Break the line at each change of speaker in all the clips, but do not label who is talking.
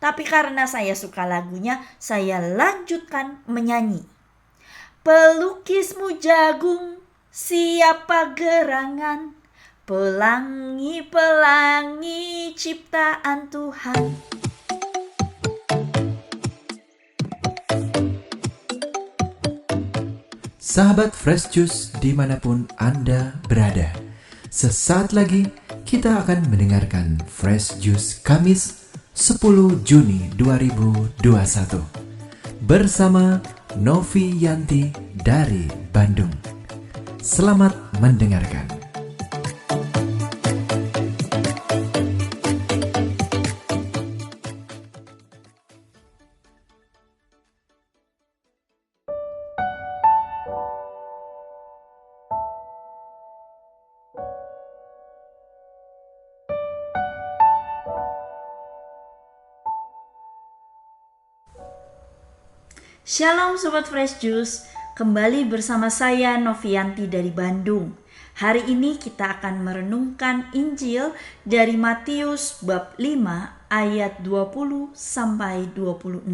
Tapi karena saya suka lagunya, saya lanjutkan menyanyi. Pelukismu jagung, siapa gerangan? Pelangi-pelangi ciptaan Tuhan.
Sahabat Fresh Juice dimanapun Anda berada, sesaat lagi kita akan mendengarkan Fresh Juice Kamis 10 Juni 2021 bersama Novi Yanti dari Bandung. Selamat mendengarkan.
Shalom Sobat Fresh Juice, kembali bersama saya Novianti dari Bandung. Hari ini kita akan merenungkan Injil dari Matius bab 5 ayat 20 sampai 26.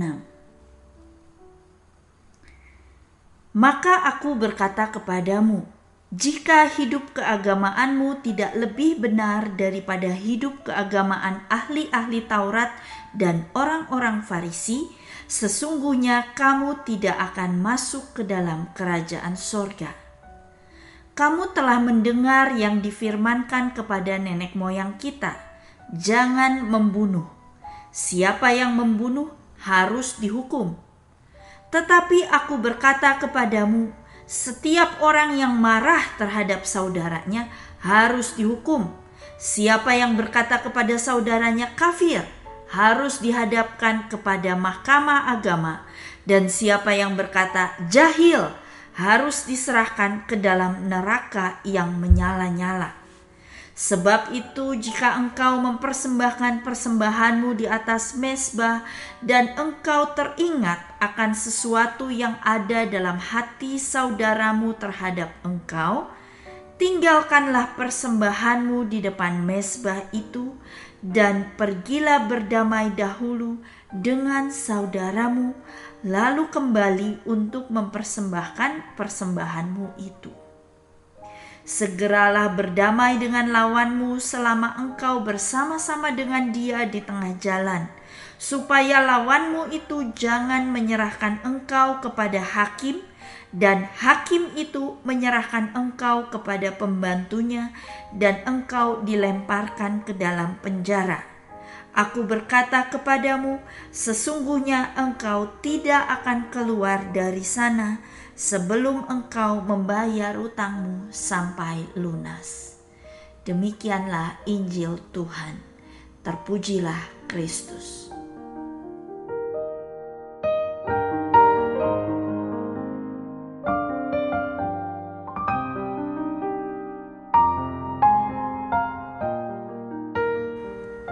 Maka aku berkata kepadamu, jika hidup keagamaanmu tidak lebih benar daripada hidup keagamaan ahli-ahli Taurat dan orang-orang Farisi, sesungguhnya kamu tidak akan masuk ke dalam kerajaan sorga. Kamu telah mendengar yang difirmankan kepada nenek moyang kita, jangan membunuh. Siapa yang membunuh harus dihukum. Tetapi aku berkata kepadamu, setiap orang yang marah terhadap saudaranya harus dihukum. Siapa yang berkata kepada saudaranya kafir, harus dihadapkan kepada mahkamah agama, dan siapa yang berkata jahil harus diserahkan ke dalam neraka yang menyala-nyala. Sebab itu jika engkau mempersembahkan persembahanmu di atas mezbah dan engkau teringat akan sesuatu yang ada dalam hati saudaramu terhadap engkau, tinggalkanlah persembahanmu di depan mezbah itu dan pergilah berdamai dahulu dengan saudaramu, lalu kembali untuk mempersembahkan persembahanmu itu. Segeralah berdamai dengan lawanmu selama engkau bersama-sama dengan dia di tengah jalan, supaya lawanmu itu jangan menyerahkan engkau kepada hakim, dan hakim itu menyerahkan engkau kepada pembantunya, dan engkau dilemparkan ke dalam penjara. Aku berkata kepadamu, sesungguhnya engkau tidak akan keluar dari sana sebelum engkau membayar utangmu sampai lunas. Demikianlah Injil Tuhan. Terpujilah Kristus.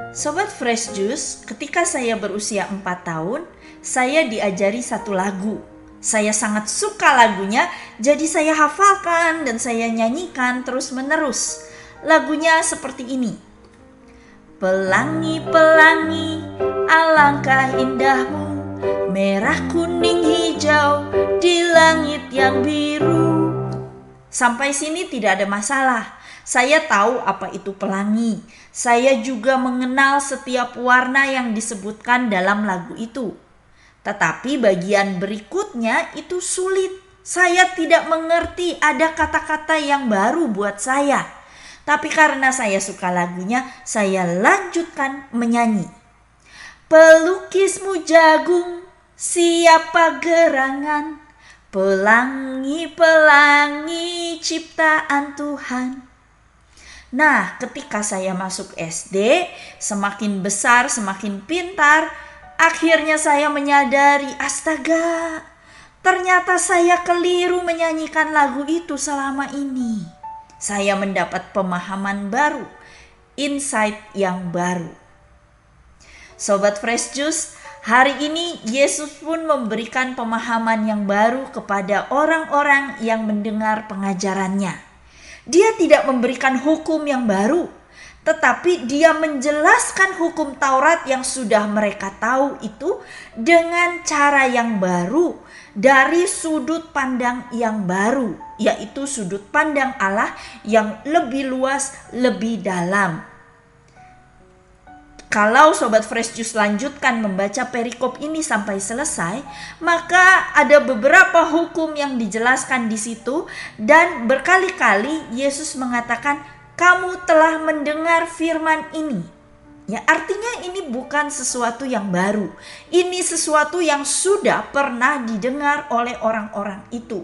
Sobat Fresh Juice, ketika saya berusia 4 tahun, saya diajari satu lagu. Saya sangat suka lagunya, jadi saya hafalkan dan saya nyanyikan terus-menerus. Lagunya seperti ini. Pelangi-pelangi, alangkah indahmu, merah, kuning, hijau, di langit yang biru. Sampai sini tidak ada masalah. Saya tahu apa itu pelangi. Saya juga mengenal setiap warna yang disebutkan dalam lagu itu. Tetapi bagian berikutnya itu sulit. Saya tidak mengerti, ada kata-kata yang baru buat saya. Tapi karena saya suka lagunya, saya lanjutkan menyanyi. Pelukismu jagung, siapa gerangan? Pelangi-pelangi ciptaan Tuhan. Nah, ketika saya masuk SD, semakin besar, semakin pintar, akhirnya saya menyadari, astaga, ternyata saya keliru menyanyikan lagu itu selama ini. Saya mendapat pemahaman baru, insight yang baru. Sobat Fresh Juice, hari ini Yesus pun memberikan pemahaman yang baru kepada orang-orang yang mendengar pengajarannya. Dia tidak memberikan hukum yang baru, tetapi dia menjelaskan hukum Taurat yang sudah mereka tahu itu dengan cara yang baru, dari sudut pandang yang baru, yaitu sudut pandang Allah yang lebih luas, lebih dalam. Kalau Sobat Fresh Juice lanjutkan membaca perikop ini sampai selesai, maka ada beberapa hukum yang dijelaskan di situ, dan berkali-kali Yesus mengatakan, "Kamu telah mendengar firman ini." Ya, artinya ini bukan sesuatu yang baru. Ini sesuatu yang sudah pernah didengar oleh orang-orang itu.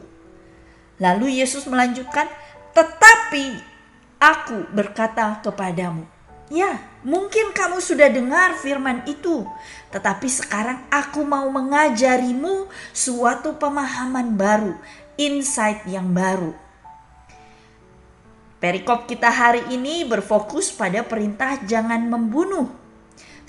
Lalu Yesus melanjutkan, "Tetapi aku berkata kepadamu." Ya, mungkin kamu sudah dengar firman itu, tetapi sekarang aku mau mengajarimu suatu pemahaman baru, insight yang baru. Perikop kita hari ini berfokus pada perintah jangan membunuh.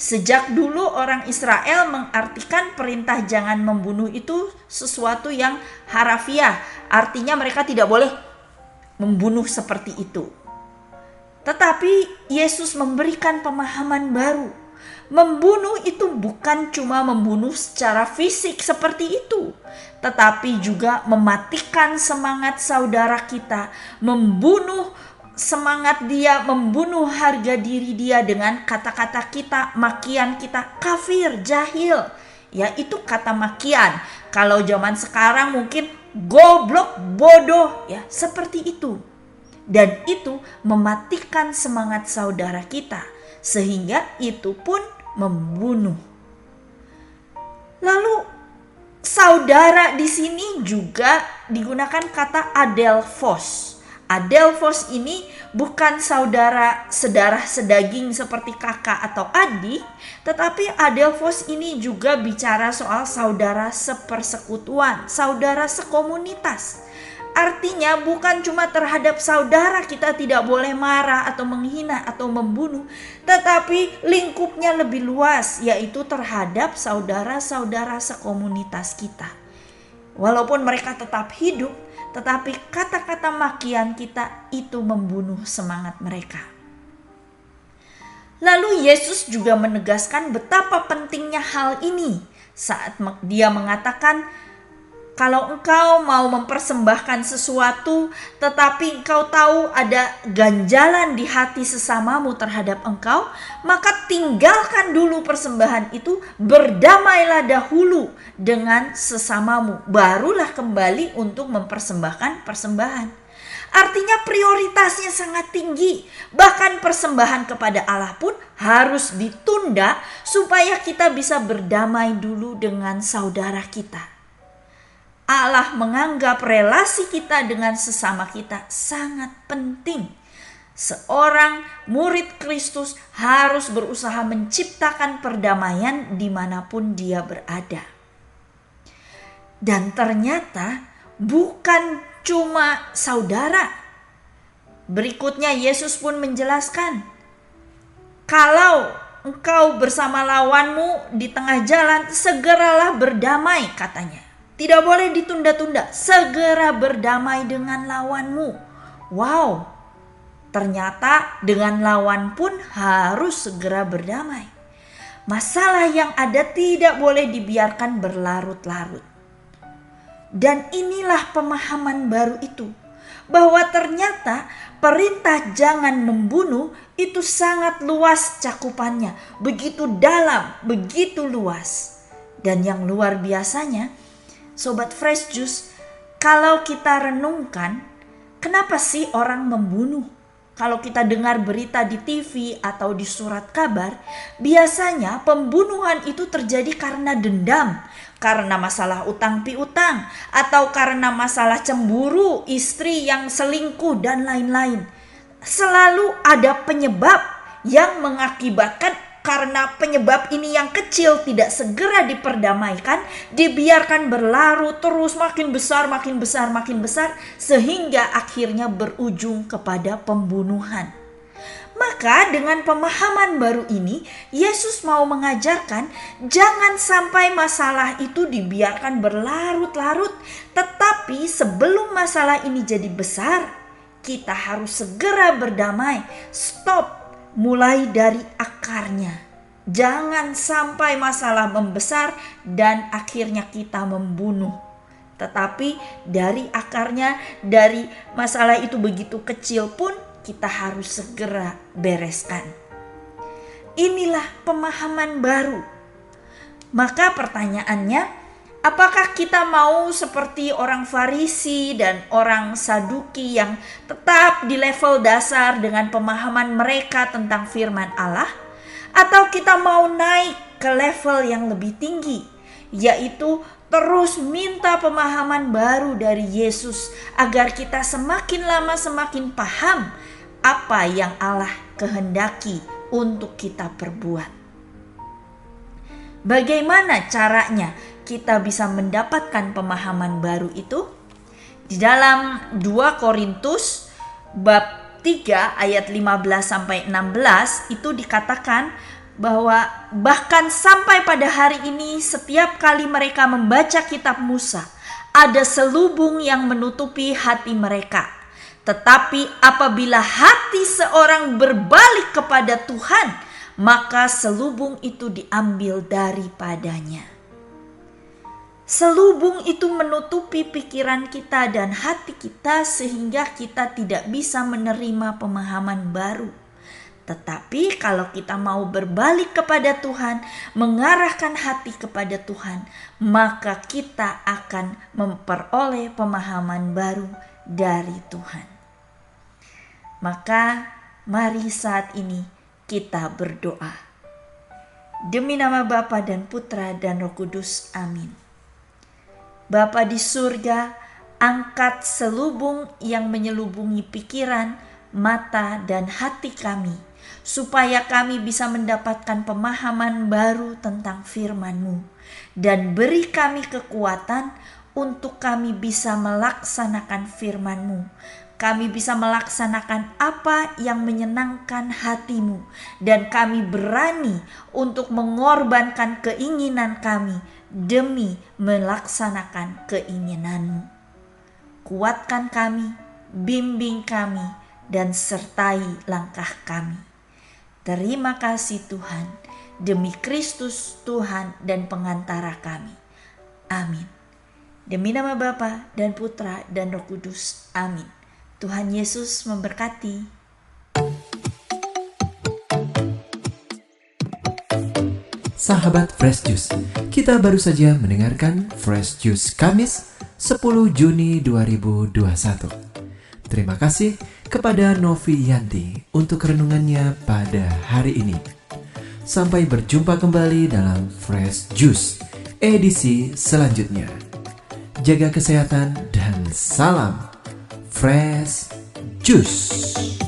Sejak dulu orang Israel mengartikan perintah jangan membunuh itu sesuatu yang harafiah, artinya mereka tidak boleh membunuh seperti itu. Tetapi Yesus memberikan pemahaman baru. Membunuh itu bukan cuma membunuh secara fisik seperti itu, tetapi juga mematikan semangat saudara kita, membunuh semangat dia, membunuh harga diri dia dengan kata-kata kita, makian kita, kafir, jahil. Ya, itu kata makian. Kalau zaman sekarang mungkin goblok, bodoh, ya seperti itu. Dan itu mematikan semangat saudara kita, sehingga itu pun membunuh. Lalu saudara di sini juga digunakan kata adelphos. Adelphos ini bukan saudara sedarah sedaging seperti kakak atau adik, tetapi adelphos ini juga bicara soal saudara sepersekutuan, saudara sekomunitas. Artinya bukan cuma terhadap saudara kita tidak boleh marah atau menghina atau membunuh, tetapi lingkupnya lebih luas, yaitu terhadap saudara-saudara sekomunitas kita. Walaupun mereka tetap hidup, tetapi kata-kata makian kita itu membunuh semangat mereka. Lalu Yesus juga menegaskan betapa pentingnya hal ini saat dia mengatakan, kalau engkau mau mempersembahkan sesuatu, tetapi engkau tahu ada ganjalan di hati sesamamu terhadap engkau, maka tinggalkan dulu persembahan itu, berdamailah dahulu dengan sesamamu, barulah kembali untuk mempersembahkan persembahan. Artinya prioritasnya sangat tinggi, bahkan persembahan kepada Allah pun harus ditunda supaya kita bisa berdamai dulu dengan saudara kita. Allah menganggap relasi kita dengan sesama kita sangat penting. Seorang murid Kristus harus berusaha menciptakan perdamaian dimanapun dia berada. Dan ternyata bukan cuma saudara. Berikutnya Yesus pun menjelaskan, kalau engkau bersama lawanmu di tengah jalan, segeralah berdamai, katanya. Tidak boleh ditunda-tunda, segera berdamai dengan lawanmu. Wow, ternyata dengan lawan pun harus segera berdamai. Masalah yang ada tidak boleh dibiarkan berlarut-larut. Dan inilah pemahaman baru itu, bahwa ternyata perintah jangan membunuh itu sangat luas cakupannya, begitu dalam, begitu luas. Dan yang luar biasanya, Sobat Fresh Juice, kalau kita renungkan, kenapa sih orang membunuh? Kalau kita dengar berita di TV atau di surat kabar, biasanya pembunuhan itu terjadi karena dendam, karena masalah utang piutang, atau karena masalah cemburu, istri yang selingkuh, dan lain-lain. Selalu ada penyebab yang mengakibatkan. Karena penyebab ini yang kecil tidak segera diperdamaikan, dibiarkan berlarut terus makin besar, sehingga akhirnya berujung kepada pembunuhan. Maka dengan pemahaman baru ini, Yesus mau mengajarkan jangan sampai masalah itu dibiarkan berlarut-larut, tetapi sebelum masalah ini jadi besar, kita harus segera berdamai, stop. mulai dari akarnya. Jangan sampai masalah membesar dan akhirnya kita membunuh. Tetapi dari akarnya, dari masalah itu begitu kecil pun kita harus segera bereskan. Inilah pemahaman baru. Maka pertanyaannya, apakah kita mau seperti orang Farisi dan orang Saduki yang tetap di level dasar dengan pemahaman mereka tentang firman Allah? Atau kita mau naik ke level yang lebih tinggi, yaitu terus minta pemahaman baru dari Yesus agar kita semakin lama semakin paham apa yang Allah kehendaki untuk kita perbuat. Bagaimana caranya kita bisa mendapatkan pemahaman baru itu? Di dalam 2 Korintus bab 3 ayat 15-16 itu dikatakan bahwa bahkan sampai pada hari ini setiap kali mereka membaca kitab Musa, ada selubung yang menutupi hati mereka. Tetapi apabila hati seorang berbalik kepada Tuhan, maka selubung itu diambil daripadanya. Selubung itu menutupi pikiran kita dan hati kita sehingga kita tidak bisa menerima pemahaman baru. Tetapi kalau kita mau berbalik kepada Tuhan, mengarahkan hati kepada Tuhan, maka kita akan memperoleh pemahaman baru dari Tuhan. Maka mari saat ini kita berdoa. Demi nama Bapa dan Putra dan Roh Kudus, amin. Bapa di surga, angkat selubung yang menyelubungi pikiran, mata, dan hati kami, supaya kami bisa mendapatkan pemahaman baru tentang firman-Mu, dan beri kami kekuatan untuk kami bisa melaksanakan firman-Mu. Kami bisa melaksanakan apa yang menyenangkan hati-Mu, dan kami berani untuk mengorbankan keinginan kami demi melaksanakan keinginan-Mu. Kuatkan kami, bimbing kami, dan sertai langkah kami. Terima kasih Tuhan, demi Kristus Tuhan dan pengantara kami. Amin. Demi nama Bapa dan Putra dan Roh Kudus. Amin. Tuhan Yesus memberkati.
Sahabat Fresh Juice, kita baru saja mendengarkan Fresh Juice Kamis 10 Juni 2021. Terima kasih kepada Novi Yanti untuk renungannya pada hari ini. Sampai berjumpa kembali dalam Fresh Juice edisi selanjutnya. Jaga kesehatan dan salam Fresh Juice.